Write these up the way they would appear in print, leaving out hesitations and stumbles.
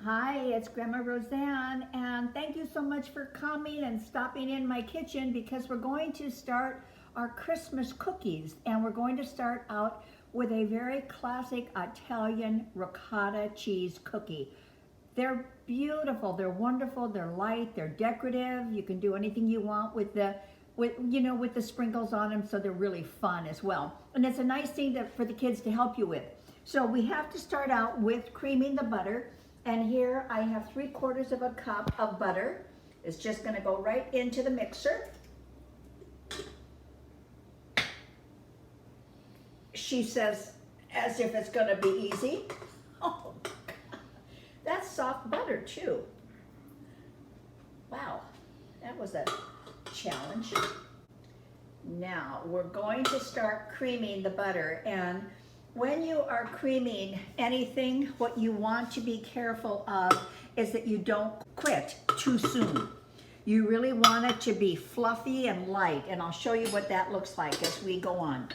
Hi, it's Grandma Roseanne, and thank you so much for coming and stopping in my kitchen because we're going to start our Christmas cookies, and we're going to start out with a very classic Italian ricotta cheese cookie. They're beautiful, they're wonderful, they're light, they're decorative. You can do anything you want with the sprinkles on them, so they're really fun as well. And it's a nice thing for the kids to help you with. So we have to start out with creaming the butter. And here I have 3/4 of a cup of butter. It's just gonna go right into the mixer. She says, as if it's gonna be easy. Oh, that's soft butter too. Wow, that was a challenge. Now we're going to start creaming the butter, and when you are creaming anything, what you want to be careful of is that you don't quit too soon. You really want it to be fluffy and light, and I'll show you what that looks like as we go on.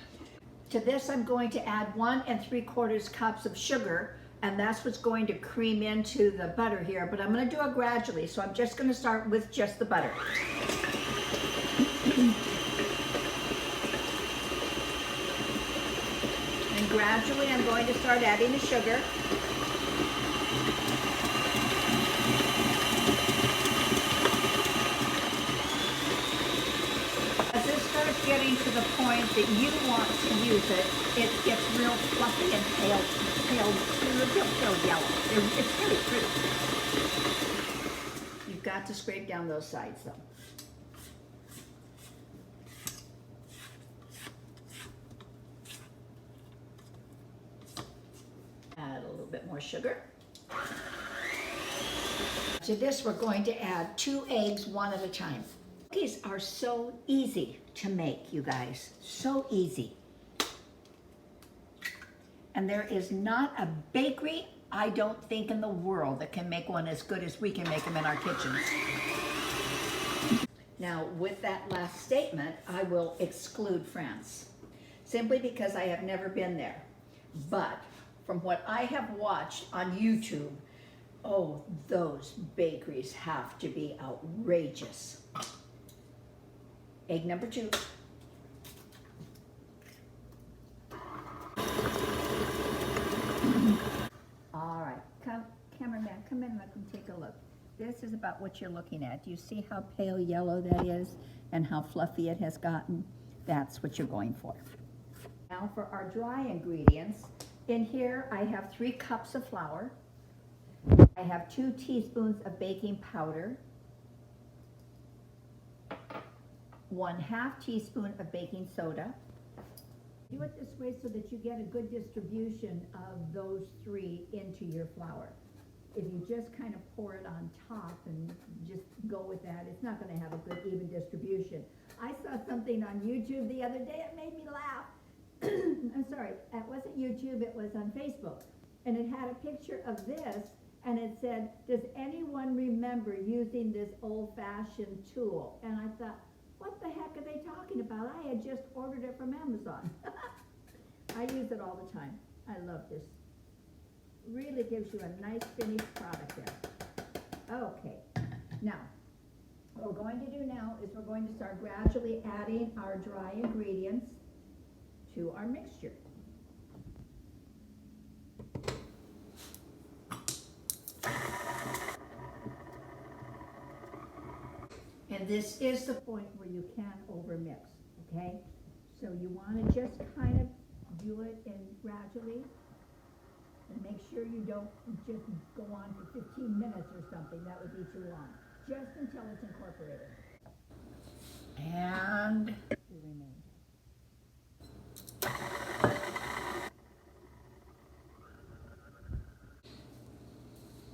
To this, I'm going to add 1 3/4 cups of sugar, and that's what's going to cream into the butter here, but I'm going to do it gradually, so I'm just going to start with just the butter. And gradually I'm going to start adding the sugar. As this starts getting to the point that you want to use it, it gets real fluffy and pale yellow. It's really pretty. You've got to scrape down those sides though. Add a little bit more sugar. To this, we're going to add 2 eggs, 1 at a time. Cookies are so easy to make, you guys, so easy. And there is not a bakery, I don't think, in the world that can make one as good as we can make them in our kitchens. Now, with that last statement, I will exclude France, simply because I have never been there. But from what I have watched on YouTube, oh, those bakeries have to be outrageous. Egg number 2. All right, cameraman, come in and let them take a look. This is about what you're looking at. Do you see how pale yellow that is and how fluffy it has gotten? That's what you're going for. Now for our dry ingredients. In here, I have 3 cups of flour. I have 2 teaspoons of baking powder, 1/2 teaspoon of baking soda. Do it this way so that you get a good distribution of those 3 into your flour. If you just kind of pour it on top and just go with that, it's not going to have a good even distribution. I saw something on YouTube the other day, it made me laugh. I'm sorry, it wasn't YouTube, it was on Facebook. And it had a picture of this, and it said, does anyone remember using this old-fashioned tool? And I thought, what the heck are they talking about? I had just ordered it from Amazon. I use it all the time. I love this. Really gives you a nice finished product there. Okay, now, what we're going to do now is we're going to start gradually adding our dry ingredients to our mixture. And this is the point where you can overmix, okay? So you want to just kind of do it in gradually, and make sure you don't just go on for 15 minutes or something. That would be too long. Just until it's incorporated. And the remainder.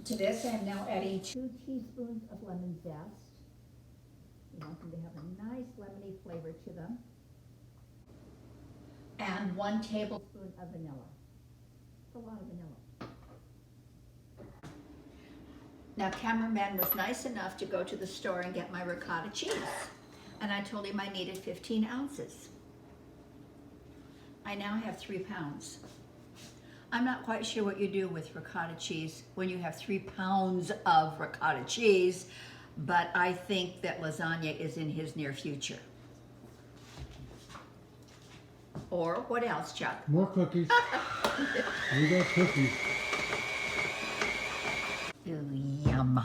To this, I'm now adding 2 teaspoons of lemon zest. You want them to have a nice lemony flavor to them. And 1 tablespoon of vanilla. It's a lot of vanilla. Now, cameraman was nice enough to go to the store and get my ricotta cheese. And I told him I needed 15 ounces. I now have 3 pounds. I'm not quite sure what you do with ricotta cheese when you have 3 pounds of ricotta cheese, but I think that lasagna is in his near future. Or what else, Chuck? More cookies. We got cookies. Ooh, yum.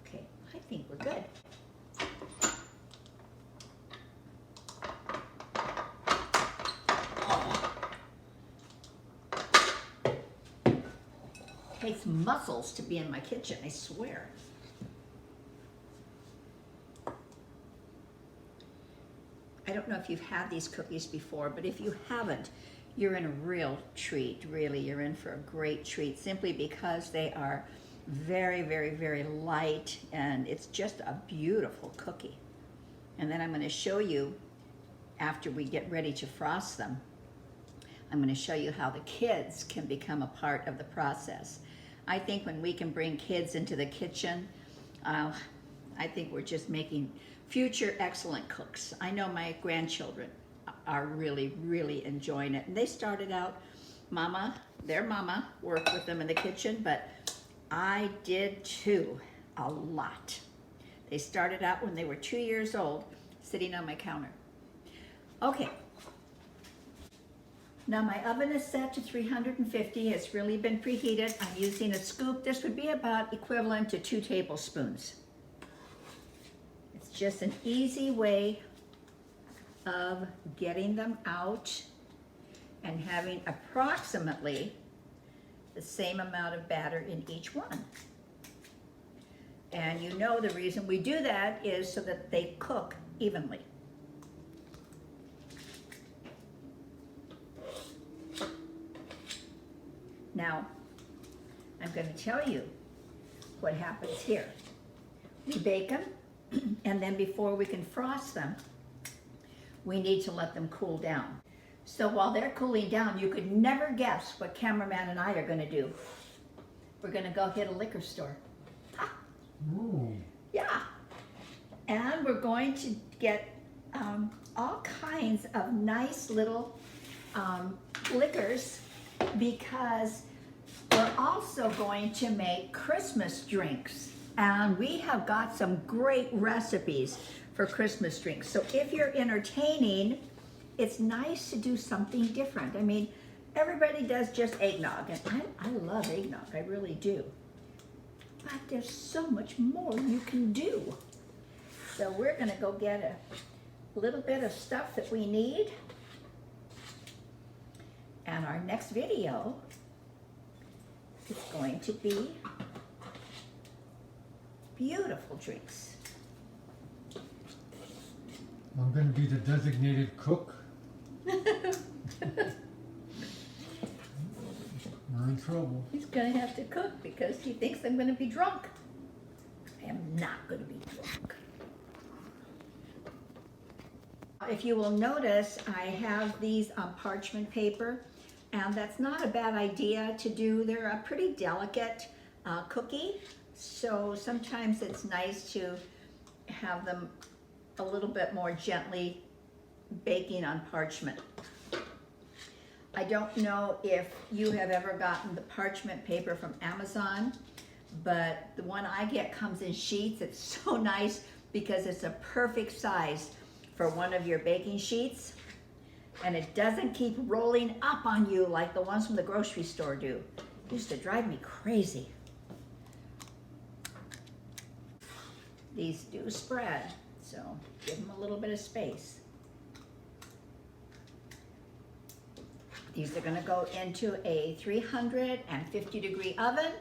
Okay, I think we're good. It takes muscles to be in my kitchen, I swear. I don't know if you've had these cookies before, but if you haven't, you're in a real treat, really. You're in for a great treat simply because they are very, very, very light, and it's just a beautiful cookie. And then I'm going to show you, after we get ready to frost them, I'm going to show you how the kids can become a part of the process. I think when we can bring kids into the kitchen, I think we're just making future excellent cooks. I know my grandchildren are really, really enjoying it. And they started out, their mama worked with them in the kitchen, but I did too, a lot. They started out when they were 2 years old, sitting on my counter. Okay. Now my oven is set to 350. It's really been preheated. I'm using a scoop. This would be about equivalent to 2 tablespoons. It's just an easy way of getting them out and having approximately the same amount of batter in each one. And you know the reason we do that is so that they cook evenly. Now, I'm going to tell you what happens here. We bake them, and then before we can frost them, we need to let them cool down. So while they're cooling down, you could never guess what cameraman and I are going to do. We're going to go hit a liquor store. Ha! Ooh. Yeah. And we're going to get all kinds of nice little liquors, because we're also going to make Christmas drinks. And we have got some great recipes for Christmas drinks. So if you're entertaining, it's nice to do something different. I mean, everybody does just eggnog, and I love eggnog, I really do. But there's so much more you can do. So we're gonna go get a little bit of stuff that we need. And our next video is going to be beautiful drinks. I'm going to be the designated cook. We're in trouble. He's gonna have to cook because he thinks I'm gonna be drunk. I am not gonna be drunk. If you will notice, I have these on parchment paper, and that's not a bad idea to do. They're a pretty delicate cookie, so sometimes it's nice to have them a little bit more gently baking on parchment. I don't know if you have ever gotten the parchment paper from Amazon, but the one I get comes in sheets. It's so nice because it's a perfect size for one of your baking sheets, and it doesn't keep rolling up on you like the ones from the grocery store do. It used to drive me crazy. These do spread, so give them a little bit of space. These are gonna go into a 350-degree oven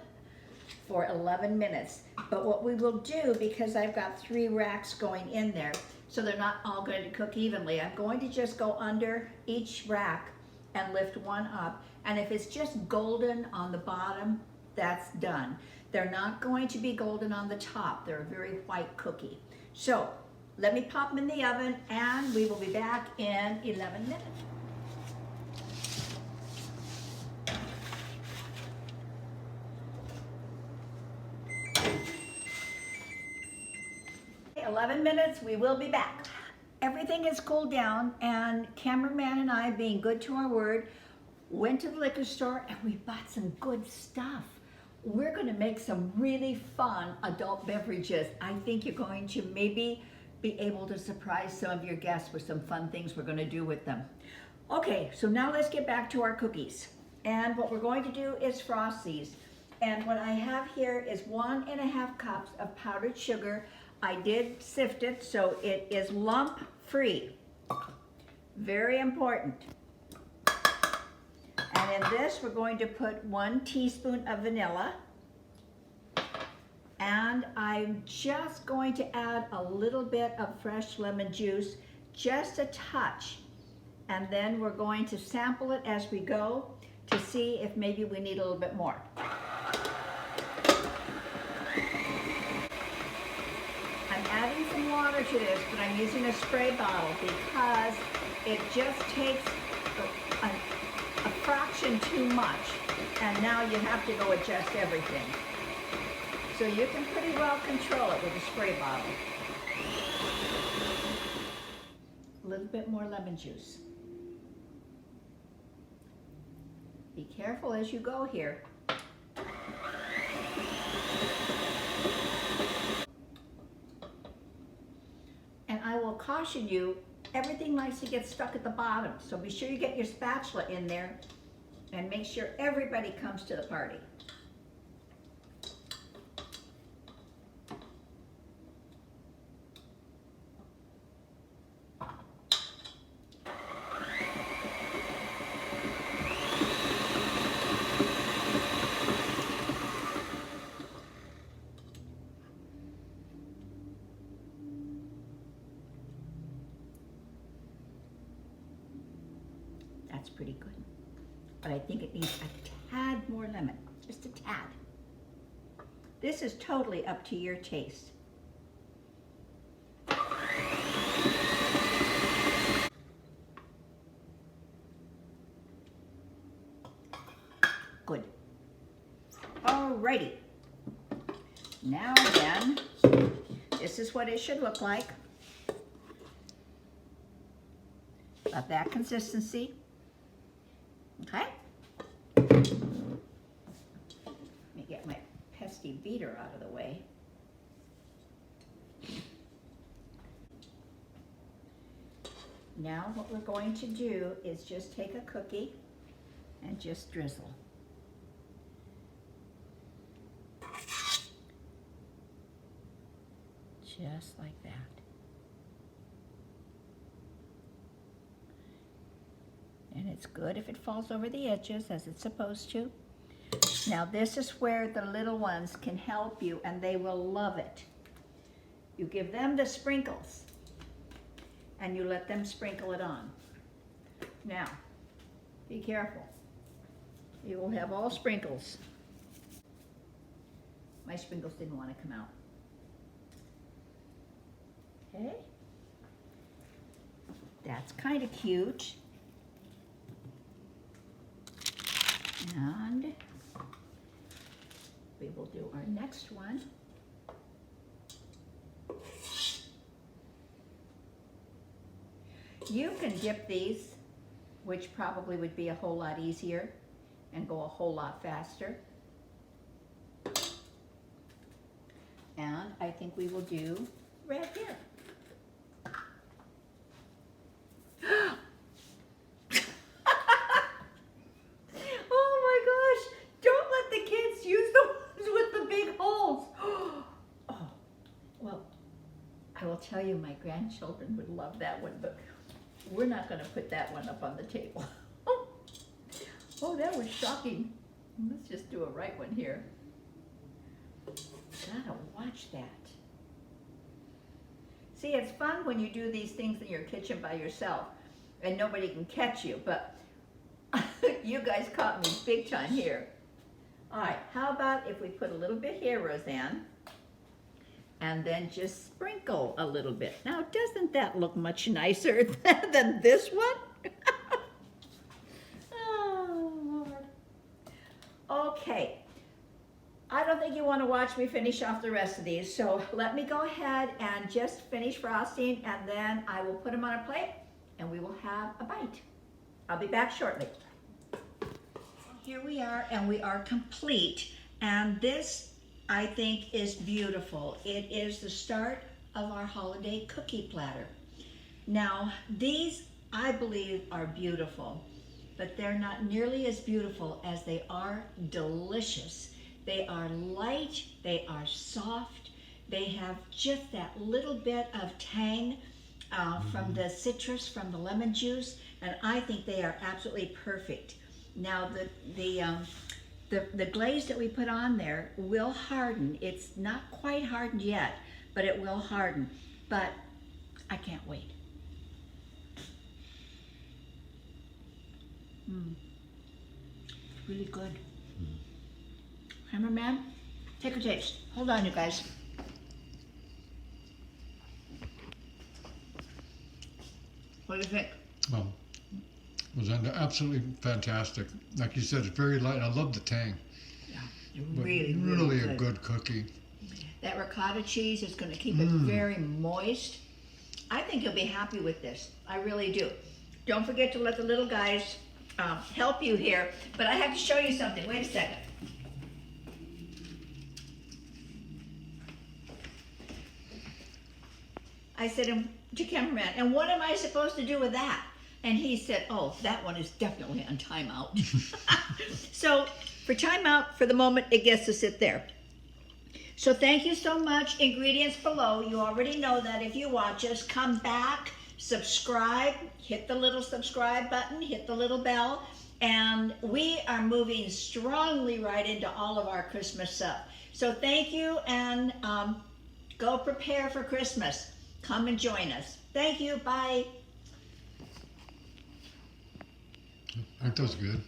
for 11 minutes. But what we will do, because I've got 3 racks going in there, so they're not all going to cook evenly, I'm going to just go under each rack and lift one up. And if it's just golden on the bottom, that's done. They're not going to be golden on the top. They're a very white cookie. So let me pop them in the oven, and we will be back in 11 minutes. 11 minutes, we will be back. everything has cooled down, and cameraman and I, being good to our word, went to the liquor store and we bought some good stuff. We're gonna make some really fun adult beverages. I think you're going to maybe be able to surprise some of your guests with some fun things we're gonna do with them. Okay, so now let's get back to our cookies. And what we're going to do is frost these. And what I have here is 1.5 cups of powdered sugar. I did sift it, so it is lump free. Very important. And in this, we're going to put 1 teaspoon of vanilla. And I'm just going to add a little bit of fresh lemon juice, just a touch. And then we're going to sample it as we go to see if maybe we need a little bit more. I'm adding some water to this, but I'm using a spray bottle because it just takes a fraction too much, and now you have to go adjust everything. So you can pretty well control it with a spray bottle. A little bit more lemon juice. Be careful as you go here. And I will caution you, everything likes to get stuck at the bottom, so be sure you get your spatula in there and make sure everybody comes to the party. That's pretty good. But I think it needs a tad more lemon, just a tad. This is totally up to your taste. Good. Alrighty. Now then, this is what it should look like. About that consistency. Okay? Let me get my pesky beater out of the way. Now what we're going to do is just take a cookie and just drizzle. Just like that. And it's good if it falls over the edges as it's supposed to. Now this is where the little ones can help you and they will love it. You give them the sprinkles and you let them sprinkle it on. Now, be careful. You will have all sprinkles. My sprinkles didn't want to come out. Okay. That's kind of cute. And we will do our next one. You can dip these, which probably would be a whole lot easier and go a whole lot faster. And I think we will do red here. Tell you my grandchildren would love that one, but we're not going to put that one up on the table. Oh, that was shocking. Let's just do a right one here. Gotta watch that. See, it's fun when you do these things in your kitchen by yourself and nobody can catch you, but you guys caught me big time here. All right, how about if we put a little bit here, Roseanne? And then just sprinkle a little bit. Now, doesn't that look much nicer than this one? Oh, Lord. Okay. I don't think you want to watch me finish off the rest of these, so let me go ahead and just finish frosting, and then I will put them on a plate and we will have a bite. I'll be back shortly. Here we are, and we are complete, and this I think is beautiful. It is the start of our holiday cookie platter. Now these I believe are beautiful, but they're not nearly as beautiful as they are delicious. They are light, they are soft, they have just that little bit of tang from the citrus, from the lemon juice, and I think they are absolutely perfect. Now the glaze that we put on there will harden. It's not quite hardened yet, but it will harden. But I can't wait. It's really good. Cameraman, take a taste. Hold on, you guys. What do you think? Well, it was absolutely fantastic. Like you said, it's very light. And I love the tang. Yeah, But really, really really a good cookie. That ricotta cheese is going to keep it very moist. I think you'll be happy with this. I really do. Don't forget to let the little guys help you here. But I have to show you something. Wait a second. I said to cameraman, and what am I supposed to do with that? And he said, oh, that one is definitely on timeout. So for timeout, for the moment, it gets to sit there. So thank you so much. Ingredients below. You already know that if you watch us. Come back, subscribe, hit the little subscribe button, hit the little bell, and we are moving strongly right into all of our Christmas stuff. So thank you, and go prepare for Christmas. Come and join us. Thank you. Bye. Aren't those good?